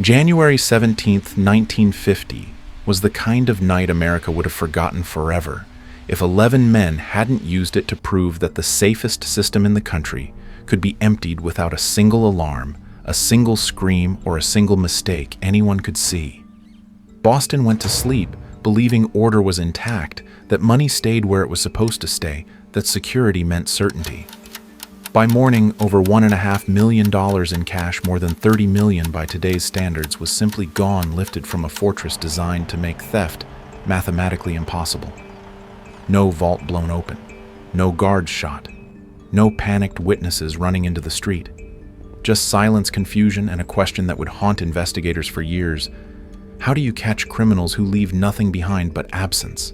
January 17th, 1950 was the kind of night America would have forgotten forever if 11 men hadn't used it to prove that the safest system in the country could be emptied without a single alarm, a single scream, or a single mistake anyone could see. Boston went to sleep believing order was intact, that money stayed where it was supposed to stay, that security meant certainty. By morning, over $1.5 million in cash, more than $30 million by today's standards, was simply gone, lifted from a fortress designed to make theft mathematically impossible. No vault blown open, no guards shot, no panicked witnesses running into the street. Just silence, confusion, and a question that would haunt investigators for years. How do you catch criminals who leave nothing behind but absence?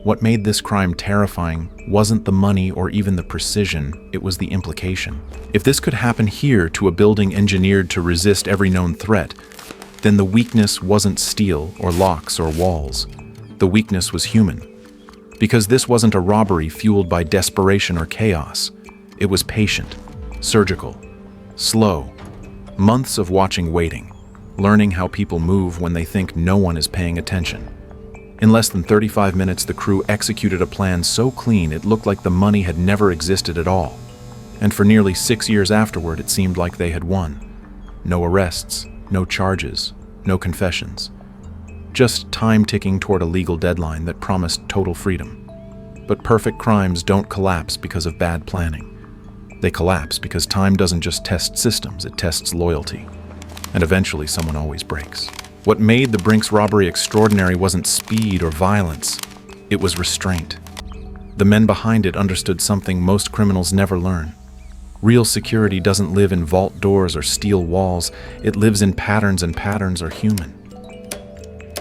What made this crime terrifying wasn't the money or even the precision, it was the implication. If this could happen here to a building engineered to resist every known threat, then the weakness wasn't steel or locks or walls. The weakness was human. Because this wasn't a robbery fueled by desperation or chaos. It was patient, surgical, slow. Months of watching, waiting, learning how people move when they think no one is paying attention. In less than 35 minutes, the crew executed a plan so clean it looked like the money had never existed at all. And for nearly 6 years afterward, it seemed like they had won. No arrests, no charges, no confessions. Just time ticking toward a legal deadline that promised total freedom. But perfect crimes don't collapse because of bad planning. They collapse because time doesn't just test systems, it tests loyalty. And eventually someone always breaks. What made the Brink's robbery extraordinary wasn't speed or violence, it was restraint. The men behind it understood something most criminals never learn. Real security doesn't live in vault doors or steel walls, it lives in patterns, and patterns are human.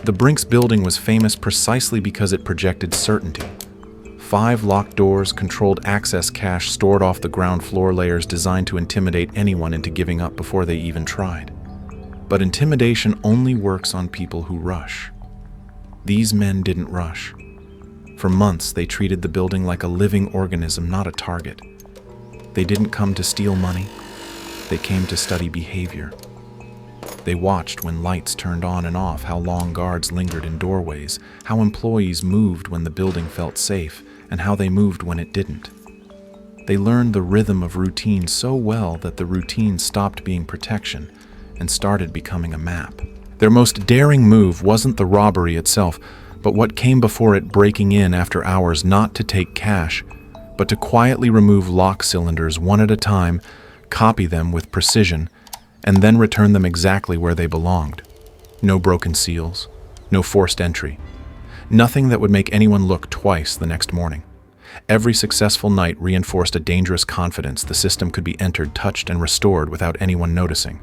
The Brink's building was famous precisely because it projected certainty. 5 locked doors, controlled access cache stored off the ground floor layers designed to intimidate anyone into giving up before they even tried. But intimidation only works on people who rush. These men didn't rush. For months, they treated the building like a living organism, not a target. They didn't come to steal money. They came to study behavior. They watched when lights turned on and off, how long guards lingered in doorways, how employees moved when the building felt safe, and how they moved when it didn't. They learned the rhythm of routine so well that the routine stopped being protection and started becoming a map. Their most daring move wasn't the robbery itself, but what came before it, breaking in after hours not to take cash, but to quietly remove lock cylinders one at a time, copy them with precision, and then return them exactly where they belonged. No broken seals, no forced entry, nothing that would make anyone look twice the next morning. Every successful night reinforced a dangerous confidence the system could be entered, touched, and restored without anyone noticing.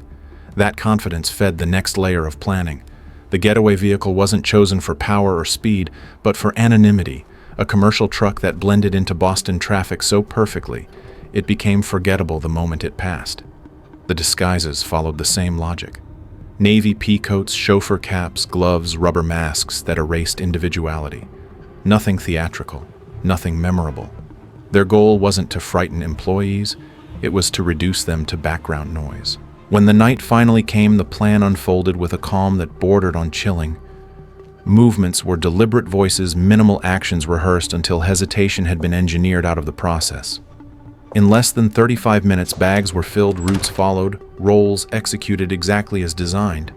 That confidence fed the next layer of planning. The getaway vehicle wasn't chosen for power or speed, but for anonymity, a commercial truck that blended into Boston traffic so perfectly, it became forgettable the moment it passed. The disguises followed the same logic. Navy pea coats, chauffeur caps, gloves, rubber masks that erased individuality. Nothing theatrical, nothing memorable. Their goal wasn't to frighten employees, it was to reduce them to background noise. When the night finally came, the plan unfolded with a calm that bordered on chilling. Movements were deliberate voices, minimal actions rehearsed until hesitation had been engineered out of the process. In less than 35 minutes, bags were filled, routes followed, roles executed exactly as designed.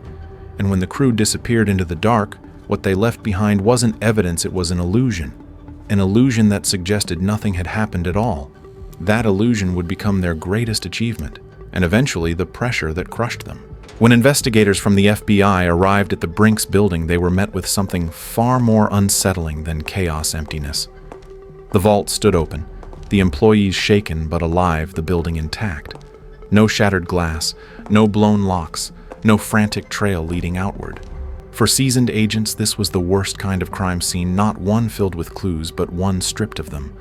And when the crew disappeared into the dark, what they left behind wasn't evidence, it was an illusion that suggested nothing had happened at all. That illusion would become their greatest achievement, and eventually the pressure that crushed them. When investigators from the FBI arrived at the Brink's building, they were met with something far more unsettling than chaos emptiness. The vault stood open, the employees shaken but alive, the building intact. No shattered glass, no blown locks, no frantic trail leading outward. For seasoned agents, this was the worst kind of crime scene, not one filled with clues, but one stripped of them.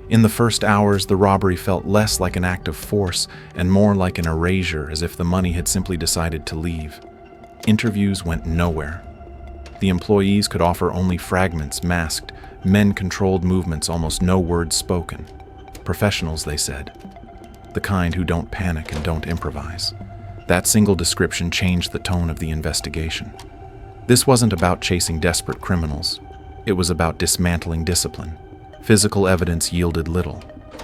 In the first hours, the robbery felt less like an act of force and more like an erasure, as if the money had simply decided to leave. Interviews went nowhere. The employees could offer only fragments, masked, men-controlled movements, almost no words spoken. Professionals, they said. The kind who don't panic and don't improvise. That single description changed the tone of the investigation. This wasn't about chasing desperate criminals. It was about dismantling discipline. Physical evidence yielded little.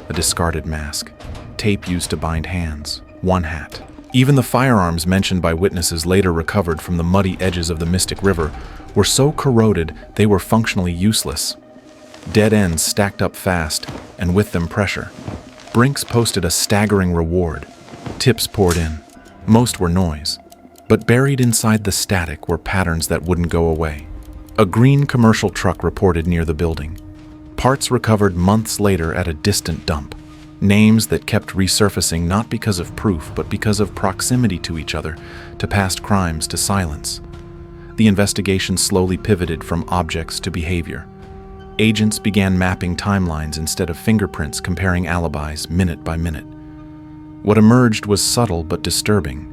A discarded mask, tape used to bind hands, one hat. Even the firearms mentioned by witnesses later recovered from the muddy edges of the Mystic River were so corroded they were functionally useless. Dead ends stacked up fast, and with them pressure. Brinks posted a staggering reward. Tips poured in. Most were noise. But buried inside the static were patterns that wouldn't go away. A green commercial truck reported near the building. Parts recovered months later at a distant dump. Names that kept resurfacing not because of proof, but because of proximity to each other, to past crimes, to silence. The investigation slowly pivoted from objects to behavior. Agents began mapping timelines instead of fingerprints, comparing alibis minute by minute. What emerged was subtle but disturbing.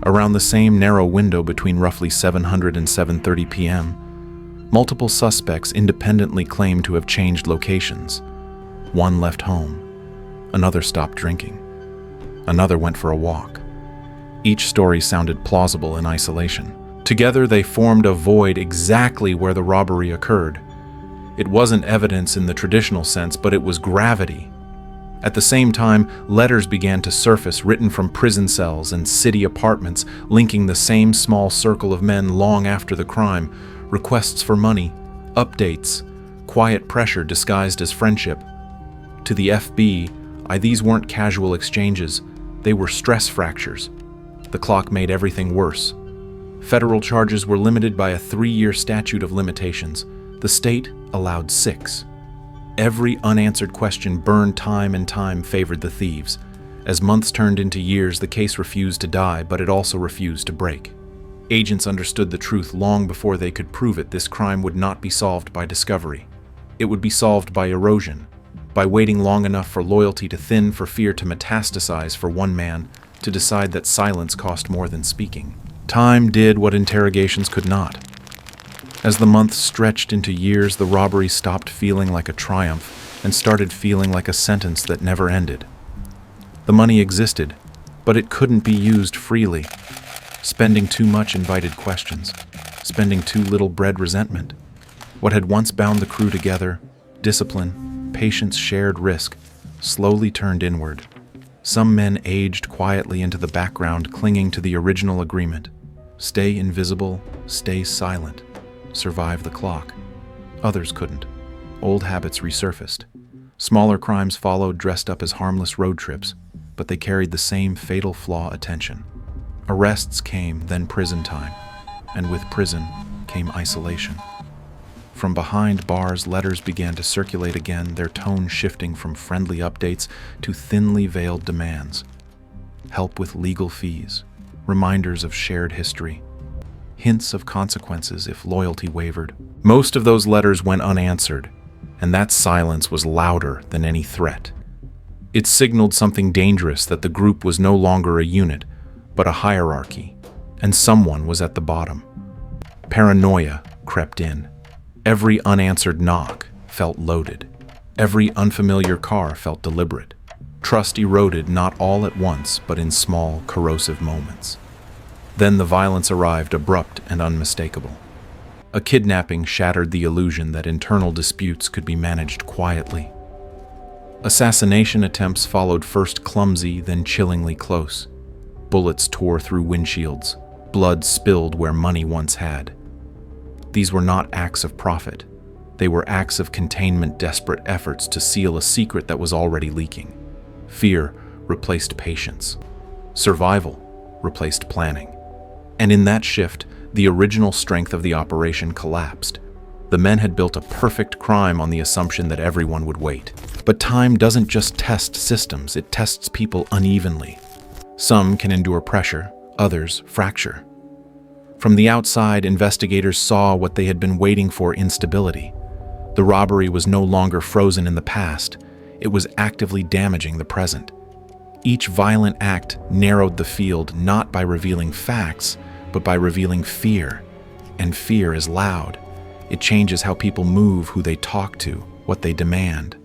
Around the same narrow window between roughly 700 and 7:30 p.m., multiple suspects independently claimed to have changed locations. One left home. Another stopped drinking. Another went for a walk. Each story sounded plausible in isolation. Together they formed a void exactly where the robbery occurred. It wasn't evidence in the traditional sense, but it was gravity. At the same time, letters began to surface written from prison cells and city apartments, linking the same small circle of men long after the crime. Requests for money, updates, quiet pressure disguised as friendship. To the FBI, these weren't casual exchanges, they were stress fractures. The clock made everything worse. Federal charges were limited by a 3-year statute of limitations. The state allowed 6. Every unanswered question burned time, and time favored the thieves. As months turned into years, the case refused to die, but it also refused to break. Agents understood the truth long before they could prove it. This crime would not be solved by discovery. It would be solved by erosion, by waiting long enough for loyalty to thin, for fear to metastasize, for one man to decide that silence cost more than speaking. Time did what interrogations could not. As the months stretched into years, the robbery stopped feeling like a triumph and started feeling like a sentence that never ended. The money existed, but it couldn't be used freely. Spending too much invited questions. Spending too little bred resentment. What had once bound the crew together, discipline, patience, shared risk, slowly turned inward. Some men aged quietly into the background, clinging to the original agreement. Stay invisible, stay silent. Survive the clock. Others couldn't. Old habits resurfaced. Smaller crimes followed, dressed up as harmless road trips, but they carried the same fatal flaw: attention. Arrests came, then prison time, and with prison came isolation. From behind bars, letters began to circulate again, their tone shifting from friendly updates to thinly veiled demands. Help with legal fees, reminders of shared history, hints of consequences if loyalty wavered. Most of those letters went unanswered, and that silence was louder than any threat. It signaled something dangerous, that the group was no longer a unit, but a hierarchy, and someone was at the bottom. Paranoia crept in. Every unanswered knock felt loaded. Every unfamiliar car felt deliberate. Trust eroded, not all at once, but in small, corrosive moments. Then the violence arrived, abrupt and unmistakable. A kidnapping shattered the illusion that internal disputes could be managed quietly. Assassination attempts followed, first clumsy, then chillingly close. Bullets tore through windshields. Blood spilled where money once had. These were not acts of profit. They were acts of containment, desperate efforts to seal a secret that was already leaking. Fear replaced patience. Survival replaced planning. And in that shift, the original strength of the operation collapsed. The men had built a perfect crime on the assumption that everyone would wait. But time doesn't just test systems, it tests people unevenly. Some can endure pressure, others fracture. From the outside, investigators saw what they had been waiting for: instability. The robbery was no longer frozen in the past, it was actively damaging the present. Each violent act narrowed the field, not by revealing facts, but by revealing fear. And fear is loud. It changes how people move, who they talk to, what they demand.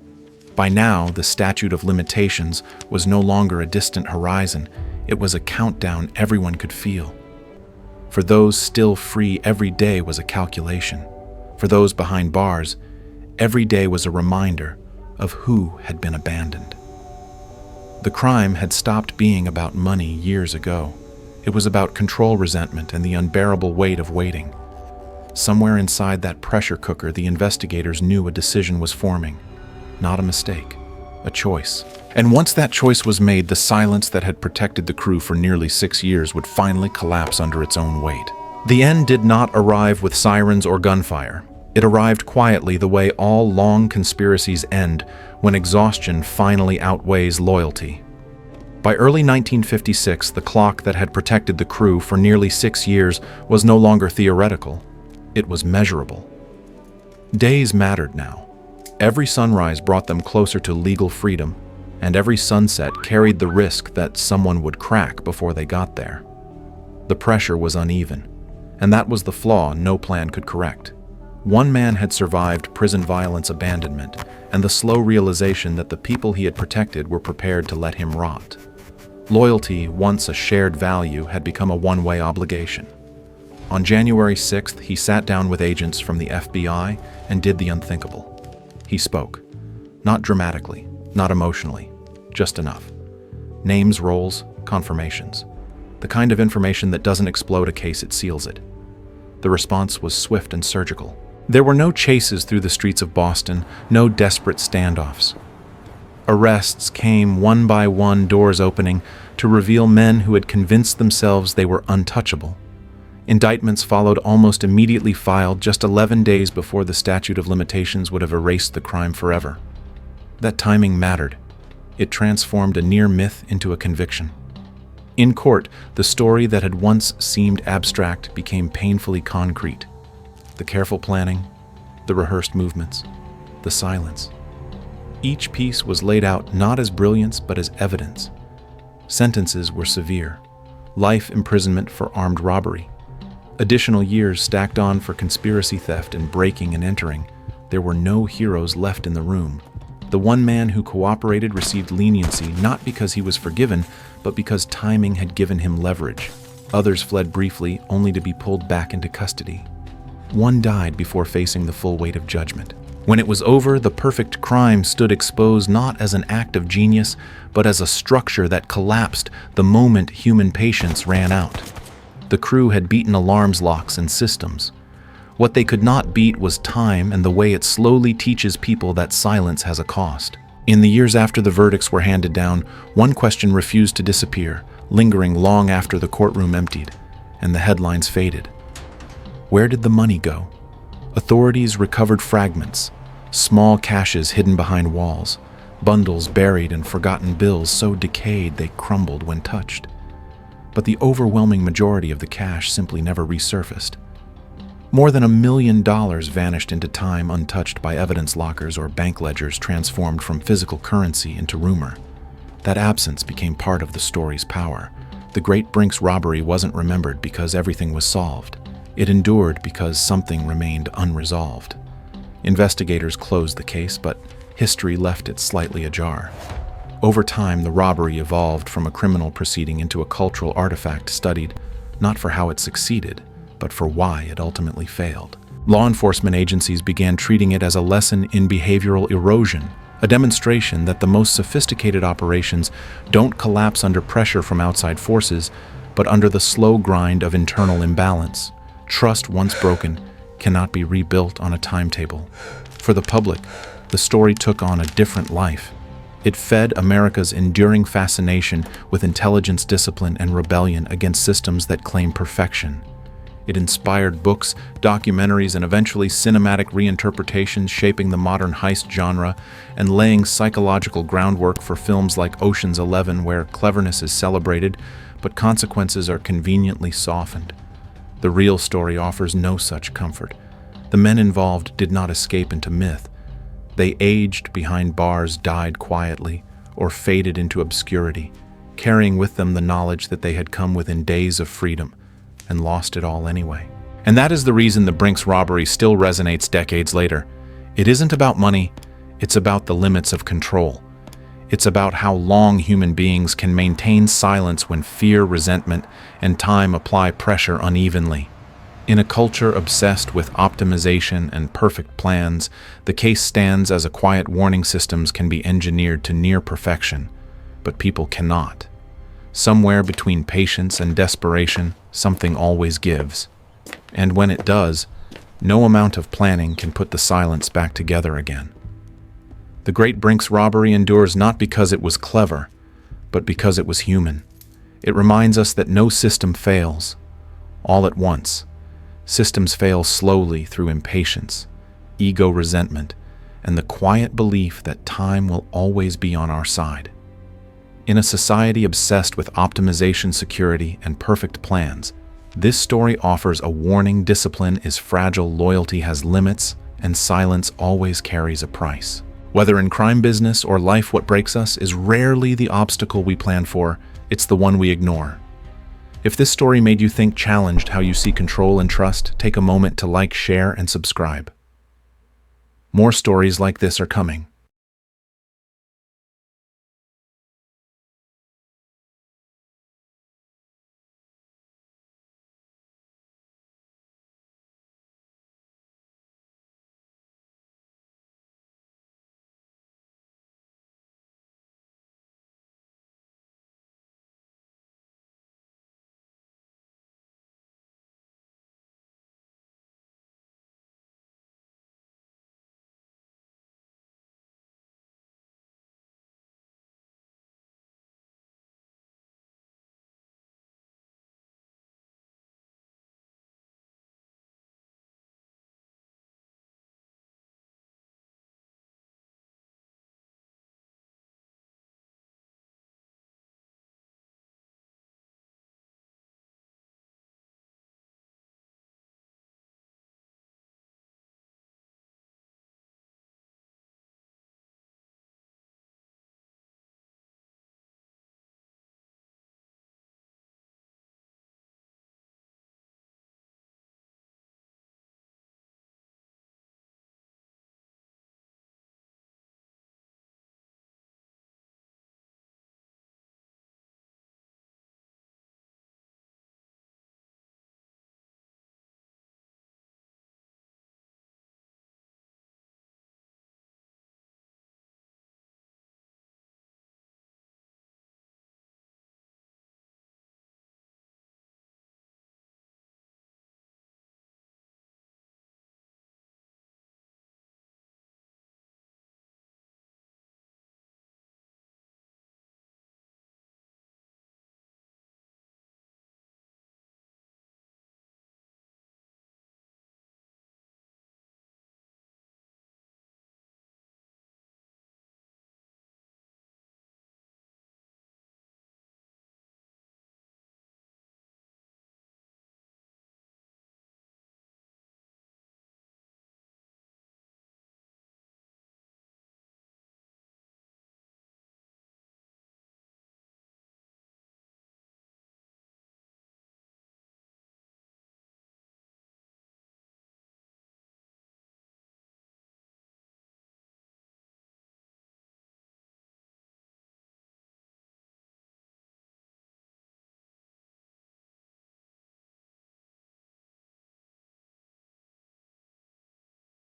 By now, the statute of limitations was no longer a distant horizon. It was a countdown everyone could feel. For those still free, every day was a calculation. For those behind bars, every day was a reminder of who had been abandoned. The crime had stopped being about money years ago. It was about control resentment and the unbearable weight of waiting. Somewhere inside that pressure cooker, the investigators knew a decision was forming. Not a mistake, a choice. And once that choice was made, the silence that had protected the crew for nearly 6 years would finally collapse under its own weight. The end did not arrive with sirens or gunfire. It arrived quietly, the way all long conspiracies end, when exhaustion finally outweighs loyalty. By early 1956, the clock that had protected the crew for nearly 6 years was no longer theoretical. It was measurable. Days mattered now. Every sunrise brought them closer to legal freedom, and every sunset carried the risk that someone would crack before they got there. The pressure was uneven, and that was the flaw no plan could correct. One man had survived prison violence, abandonment, and the slow realization that the people he had protected were prepared to let him rot. Loyalty, once a shared value, had become a one-way obligation. On January 6th, he sat down with agents from the FBI and did the unthinkable. He spoke. Not dramatically, not emotionally, just enough. Names, roles, confirmations. The kind of information that doesn't explode a case, it seals it. The response was swift and surgical. There were no chases through the streets of Boston, no desperate standoffs. Arrests came one by one, doors opening to reveal men who had convinced themselves they were untouchable. Indictments followed, almost immediately filed, just 11 days before the statute of limitations would have erased the crime forever. That timing mattered. It transformed a near myth into a conviction. In court, the story that had once seemed abstract became painfully concrete. The careful planning, the rehearsed movements, the silence. Each piece was laid out not as brilliance but as evidence. Sentences were severe. Life imprisonment for armed robbery. Additional years stacked on for conspiracy theft and breaking and entering. There were no heroes left in the room. The one man who cooperated received leniency not because he was forgiven, but because timing had given him leverage. Others fled briefly, only to be pulled back into custody. One died before facing the full weight of judgment. When it was over, the perfect crime stood exposed not as an act of genius, but as a structure that collapsed the moment human patience ran out. The crew had beaten alarms, locks, and systems. What they could not beat was time and the way it slowly teaches people that silence has a cost. In the years after the verdicts were handed down, one question refused to disappear, lingering long after the courtroom emptied, and the headlines faded. Where did the money go? Authorities recovered fragments, small caches hidden behind walls, bundles buried and forgotten bills so decayed they crumbled when touched. But the overwhelming majority of the cash simply never resurfaced. More than $1 million vanished into time, untouched by evidence lockers or bank ledgers transformed from physical currency into rumor. That absence became part of the story's power. The great Brink's robbery wasn't remembered because everything was solved. It endured because something remained unresolved. Investigators closed the case, but history left it slightly ajar. Over time, the robbery evolved from a criminal proceeding into a cultural artifact studied not for how it succeeded, but for why it ultimately failed. Law enforcement agencies began treating it as a lesson in behavioral erosion, a demonstration that the most sophisticated operations don't collapse under pressure from outside forces, but under the slow grind of internal imbalance. Trust, once broken, cannot be rebuilt on a timetable. For the public, the story took on a different life. It fed America's enduring fascination with intelligence, discipline, and rebellion against systems that claim perfection. It inspired books, documentaries, and eventually cinematic reinterpretations, shaping the modern heist genre and laying psychological groundwork for films like Ocean's 11, where cleverness is celebrated, but consequences are conveniently softened. The real story offers no such comfort. The men involved did not escape into myth. They aged behind bars, died quietly, or faded into obscurity, carrying with them the knowledge that they had come within days of freedom and lost it all anyway. And that is the reason the Brink's robbery still resonates decades later. It isn't about money, it's about the limits of control. It's about how long human beings can maintain silence when fear, resentment, and time apply pressure unevenly. In a culture obsessed with optimization and perfect plans, the case stands as a quiet warning: systems can be engineered to near perfection, but people cannot. Somewhere between patience and desperation, something always gives. And when it does, no amount of planning can put the silence back together again. The Great Brink's robbery endures not because it was clever, but because it was human. It reminds us that no system fails all at once. Systems fail slowly through impatience, ego, resentment, and the quiet belief that time will always be on our side. In a society obsessed with optimization, security, and perfect plans, this story offers a warning: discipline is fragile, loyalty has limits, and silence always carries a price. Whether in crime, business, or life, what breaks us is rarely the obstacle we plan for, it's the one we ignore. If this story made you think, challenged how you see control and trust, take a moment to like, share, and subscribe. More stories like this are coming.